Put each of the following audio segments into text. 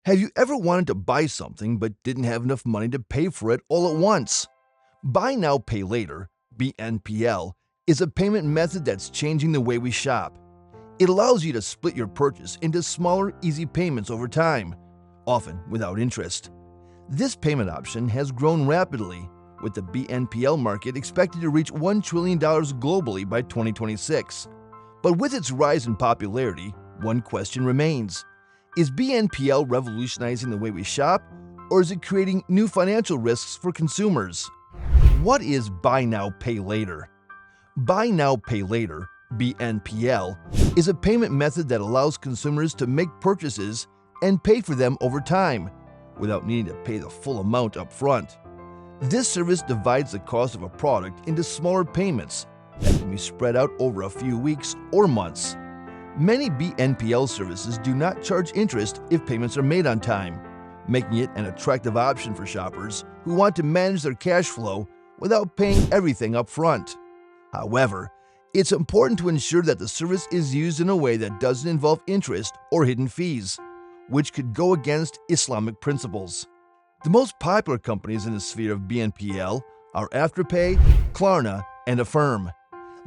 Have you ever wanted to buy something but didn't have enough money to pay for it all at once? Buy Now, Pay Later (BNPL) is a payment method that's changing the way we shop. It allows you to split your purchase into smaller, easy payments over time, often without interest. This payment option has grown rapidly, with the BNPL market expected to reach $1 trillion globally by 2026. But with its rise in popularity, one question remains. Is BNPL revolutionizing the way we shop, or is it creating new financial risks for consumers? What is Buy Now, Pay Later? Buy Now, Pay Later (BNPL) is a payment method that allows consumers to make purchases and pay for them over time, without needing to pay the full amount up front. This service divides the cost of a product into smaller payments that can be spread out over a few weeks or months. Many BNPL services do not charge interest if payments are made on time, making it an attractive option for shoppers who want to manage their cash flow without paying everything up front. However, it's important to ensure that the service is used in a way that doesn't involve interest or hidden fees, which could go against Islamic principles. The most popular companies in the sphere of BNPL are Afterpay, Klarna, and Affirm.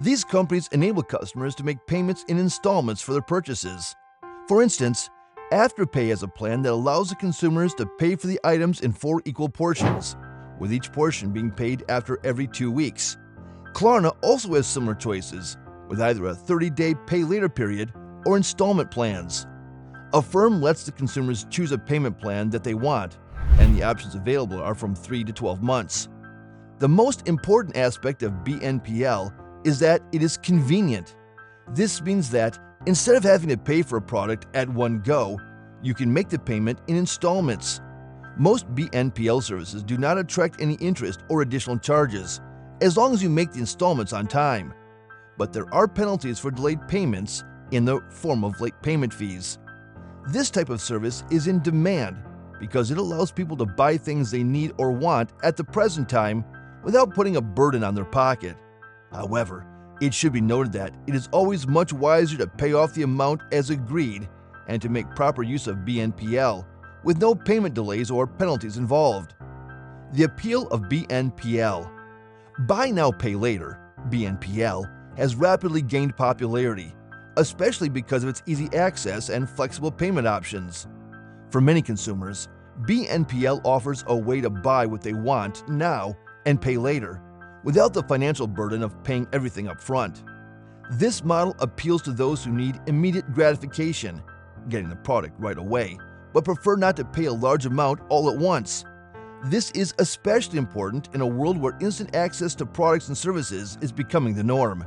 These companies enable customers to make payments in installments for their purchases. For instance, Afterpay has a plan that allows the consumers to pay for the items in 4 equal portions, with each portion being paid after every 2 weeks. Klarna also has similar choices, with either a 30-day pay later period or installment plans. Affirm lets the consumers choose a payment plan that they want, and the options available are from 3 to 12 months. The most important aspect of BNPL is that it is convenient. This means that instead of having to pay for a product at one go, you can make the payment in installments. Most BNPL services do not attract any interest or additional charges, as long as you make the installments on time. But there are penalties for delayed payments in the form of late payment fees. This type of service is in demand because it allows people to buy things they need or want at the present time without putting a burden on their pocket. However, it should be noted that it is always much wiser to pay off the amount as agreed and to make proper use of BNPL with no payment delays or penalties involved. The appeal of BNPL. Buy Now, Pay Later (BNPL) has rapidly gained popularity, especially because of its easy access and flexible payment options. For many consumers, BNPL offers a way to buy what they want now and pay later, without the financial burden of paying everything up front. This model appeals to those who need immediate gratification, getting the product right away, but prefer not to pay a large amount all at once. This is especially important in a world where instant access to products and services is becoming the norm.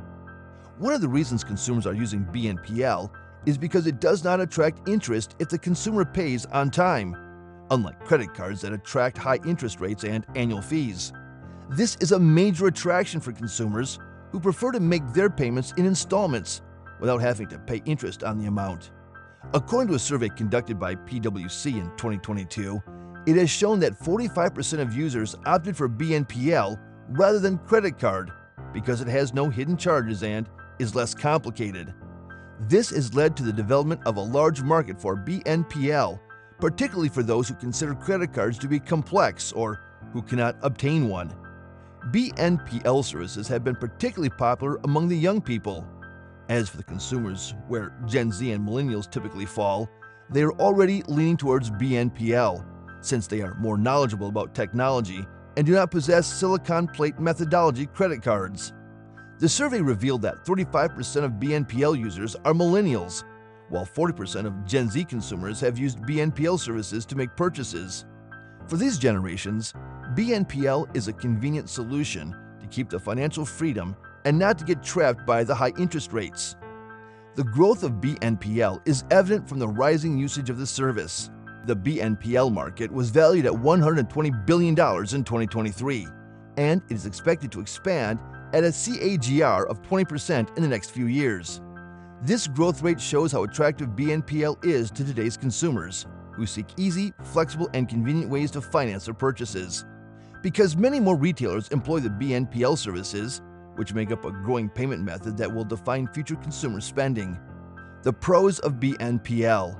One of the reasons consumers are using BNPL is because it does not attract interest if the consumer pays on time, unlike credit cards that attract high interest rates and annual fees. This is a major attraction for consumers who prefer to make their payments in installments without having to pay interest on the amount. According to a survey conducted by PwC in 2022, it has shown that 45% of users opted for BNPL rather than credit card because it has no hidden charges and is less complicated. This has led to the development of a large market for BNPL, particularly for those who consider credit cards to be complex or who cannot obtain one. BNPL services have been particularly popular among the young people. As for the consumers, where Gen Z and millennials typically fall, they are already leaning towards BNPL, since they are more knowledgeable about technology and do not possess silicon plate methodology credit cards. The survey revealed that 35% of BNPL users are millennials, while 40% of Gen Z consumers have used BNPL services to make purchases. For these generations, BNPL is a convenient solution to keep the financial freedom and not to get trapped by the high interest rates. The growth of BNPL is evident from the rising usage of the service. The BNPL market was valued at $120 billion in 2023, and it is expected to expand at a CAGR of 20% in the next few years. This growth rate shows how attractive BNPL is to today's consumers, who seek easy, flexible, and convenient ways to finance their purchases. Because many more retailers employ the BNPL services, which make up a growing payment method that will define future consumer spending. The pros of BNPL.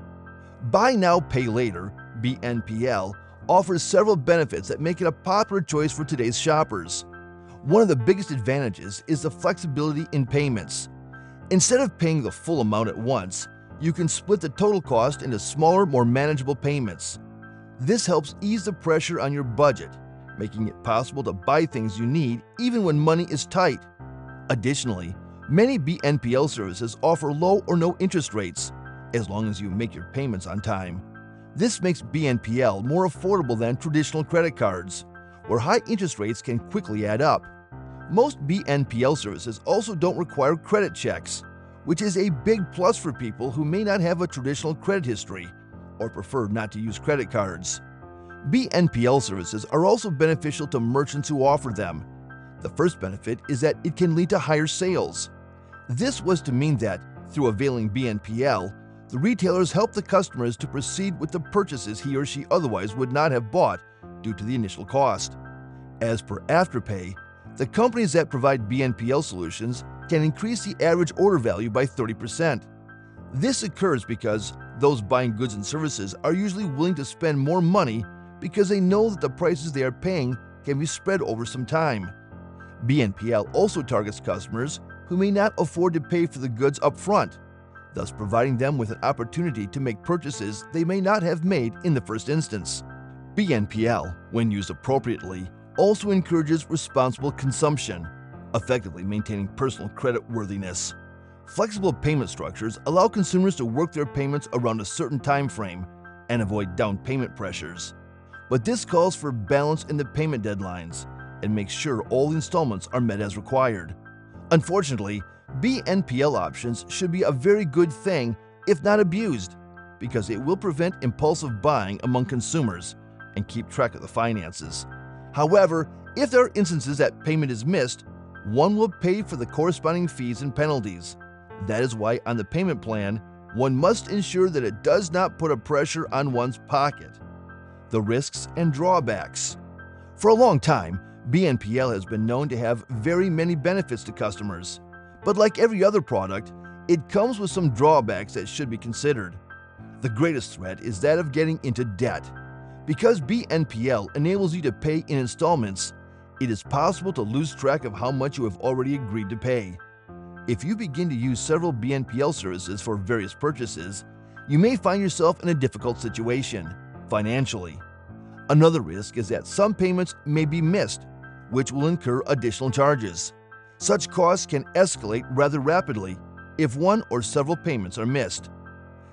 Buy Now, Pay Later BNPL offers several benefits that make it a popular choice for today's shoppers. One of the biggest advantages is the flexibility in payments. Instead of paying the full amount at once, you can split the total cost into smaller, more manageable payments. This helps ease the pressure on your budget, making it possible to buy things you need even when money is tight. Additionally, many BNPL services offer low or no interest rates, as long as you make your payments on time. This makes BNPL more affordable than traditional credit cards, where high interest rates can quickly add up. Most BNPL services also don't require credit checks, which is a big plus for people who may not have a traditional credit history or prefer not to use credit cards. BNPL services are also beneficial to merchants who offer them. The first benefit is that it can lead to higher sales. This was to mean that, through availing BNPL, the retailers help the customers to proceed with the purchases he or she otherwise would not have bought due to the initial cost. As per Afterpay, the companies that provide BNPL solutions can increase the average order value by 30%. This occurs because those buying goods and services are usually willing to spend more money because they know that the prices they are paying can be spread over some time. BNPL also targets customers who may not afford to pay for the goods up front, thus providing them with an opportunity to make purchases they may not have made in the first instance. BNPL, when used appropriately, also encourages responsible consumption, effectively maintaining personal credit worthiness. Flexible payment structures allow consumers to work their payments around a certain time frame and avoid down payment pressures. But this calls for balance in the payment deadlines and makes sure all installments are met as required. Unfortunately, BNPL options should be a very good thing if not abused, because it will prevent impulsive buying among consumers and keep track of the finances. However, if there are instances that payment is missed, one will pay for the corresponding fees and penalties. That is why on the payment plan, one must ensure that it does not put a pressure on one's pocket. The risks and drawbacks. For a long time, BNPL has been known to have very many benefits to customers. But like every other product, it comes with some drawbacks that should be considered. The greatest threat is that of getting into debt. Because BNPL enables you to pay in installments, it is possible to lose track of how much you have already agreed to pay. If you begin to use several BNPL services for various purchases, you may find yourself in a difficult situation financially. Another risk is that some payments may be missed, which will incur additional charges. Such costs can escalate rather rapidly if one or several payments are missed.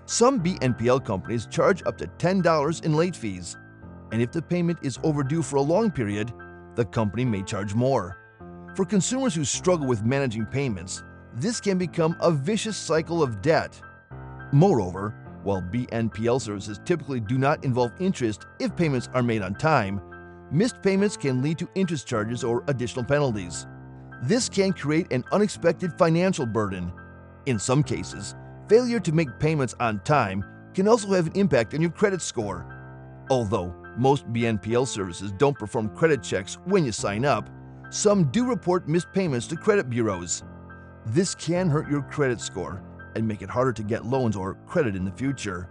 Some BNPL companies charge up to $10 in late fees, and if the payment is overdue for a long period, the company may charge more. For consumers who struggle with managing payments, this can become a vicious cycle of debt. Moreover, while BNPL services typically do not involve interest if payments are made on time, missed payments can lead to interest charges or additional penalties. This can create an unexpected financial burden. In some cases, failure to make payments on time can also have an impact on your credit score. Although most BNPL services don't perform credit checks when you sign up, some do report missed payments to credit bureaus. This can hurt your credit score and make it harder to get loans or credit in the future.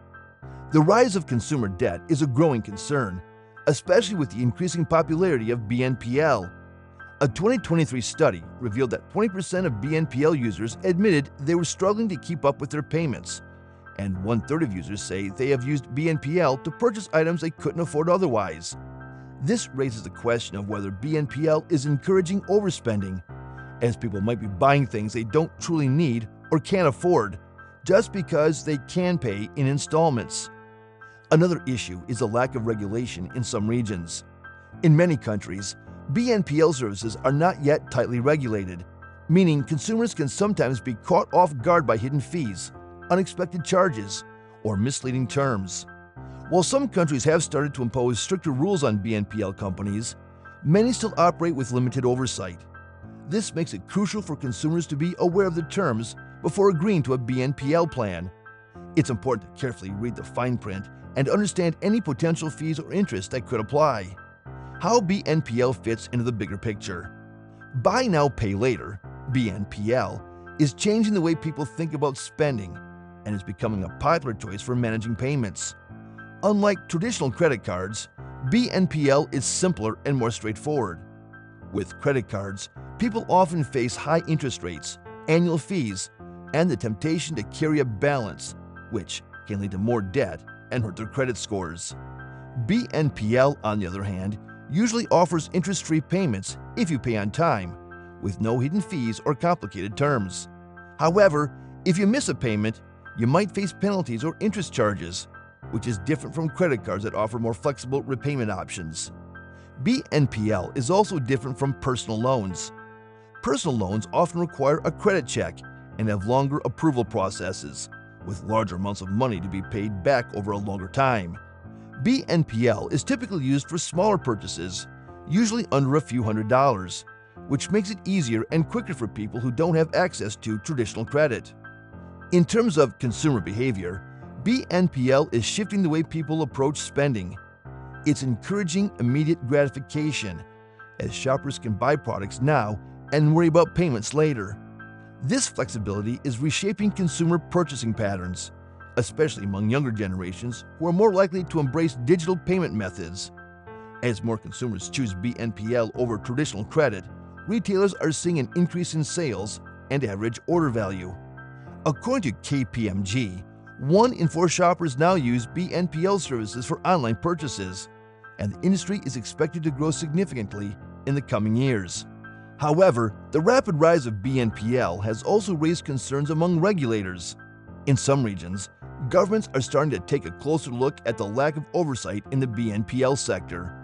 The rise of consumer debt is a growing concern, especially with the increasing popularity of BNPL. A 2023 study revealed that 20% of BNPL users admitted they were struggling to keep up with their payments, and 1/3 of users say they have used BNPL to purchase items they couldn't afford otherwise. This raises the question of whether BNPL is encouraging overspending, as people might be buying things they don't truly need or can't afford, just because they can pay in installments. Another issue is the lack of regulation in some regions. In many countries, BNPL services are not yet tightly regulated, meaning consumers can sometimes be caught off guard by hidden fees, unexpected charges, or misleading terms. While some countries have started to impose stricter rules on BNPL companies, many still operate with limited oversight. This makes it crucial for consumers to be aware of the terms before agreeing to a BNPL plan. It's important to carefully read the fine print and understand any potential fees or interest that could apply. How BNPL fits into the bigger picture. Buy Now, Pay Later, BNPL, is changing the way people think about spending and is becoming a popular choice for managing payments. Unlike traditional credit cards, BNPL is simpler and more straightforward. With credit cards, people often face high interest rates, annual fees, and the temptation to carry a balance, which can lead to more debt and hurt their credit scores. BNPL, on the other hand, usually offers interest-free payments if you pay on time, with no hidden fees or complicated terms. However, if you miss a payment, you might face penalties or interest charges, which is different from credit cards that offer more flexible repayment options. BNPL is also different from personal loans. Personal loans often require a credit check and have longer approval processes, with larger amounts of money to be paid back over a longer time. BNPL is typically used for smaller purchases, usually under a few $100s, which makes it easier and quicker for people who don't have access to traditional credit. In terms of consumer behavior, BNPL is shifting the way people approach spending. It's encouraging immediate gratification, as shoppers can buy products now and worry about payments later. This flexibility is reshaping consumer purchasing patterns, especially among younger generations who are more likely to embrace digital payment methods. As more consumers choose BNPL over traditional credit, retailers are seeing an increase in sales and average order value. According to KPMG, 1 in 4 shoppers now use BNPL services for online purchases, and the industry is expected to grow significantly in the coming years. However, the rapid rise of BNPL has also raised concerns among regulators. In some regions, governments are starting to take a closer look at the lack of oversight in the BNPL sector.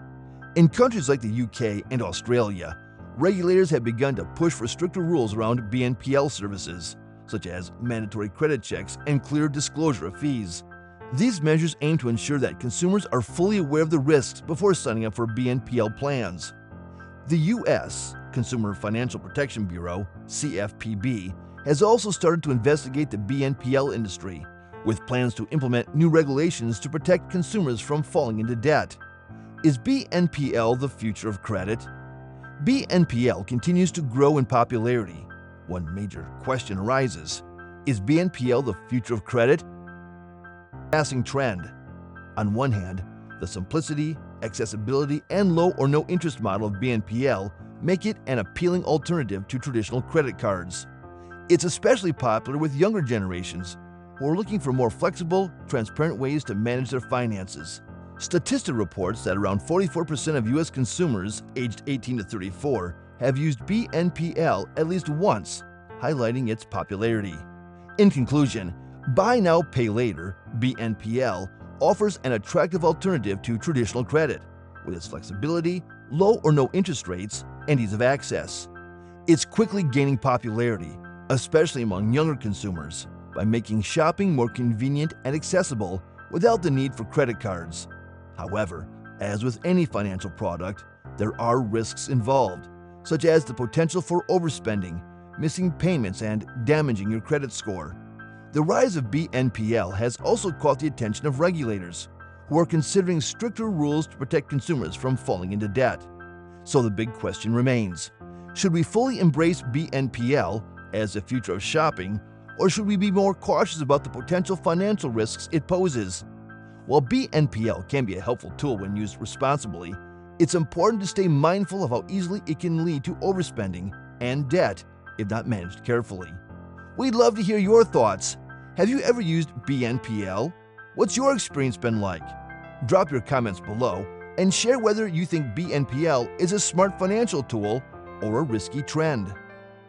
In countries like the UK and Australia, regulators have begun to push for stricter rules around BNPL services, such as mandatory credit checks and clear disclosure of fees. These measures aim to ensure that consumers are fully aware of the risks before signing up for BNPL plans. The U.S. Consumer Financial Protection Bureau, CFPB, has also started to investigate the BNPL industry, with plans to implement new regulations to protect consumers from falling into debt. Is BNPL the future of credit? BNPL continues to grow in popularity. One major question arises: is BNPL the future of credit? Passing trend. On one hand, the simplicity, accessibility, and low or no interest model of BNPL make it an appealing alternative to traditional credit cards. It's especially popular with younger generations who are looking for more flexible, transparent ways to manage their finances. Statista reports that around 44% of U.S. consumers aged 18 to 34 have used BNPL at least once, highlighting its popularity. In conclusion, Buy Now, Pay Later (BNPL) offers an attractive alternative to traditional credit, with its flexibility, low or no interest rates, and ease of access. It's quickly gaining popularity, especially among younger consumers, by making shopping more convenient and accessible without the need for credit cards. However, as with any financial product, there are risks involved, such as the potential for overspending, missing payments, and damaging your credit score. The rise of BNPL has also caught the attention of regulators, who are considering stricter rules to protect consumers from falling into debt. So the big question remains: should we fully embrace BNPL as the future of shopping, or should we be more cautious about the potential financial risks it poses? While BNPL can be a helpful tool when used responsibly, it's important to stay mindful of how easily it can lead to overspending and debt if not managed carefully. We'd love to hear your thoughts. Have you ever used BNPL? What's your experience been like? Drop your comments below and share whether you think BNPL is a smart financial tool or a risky trend.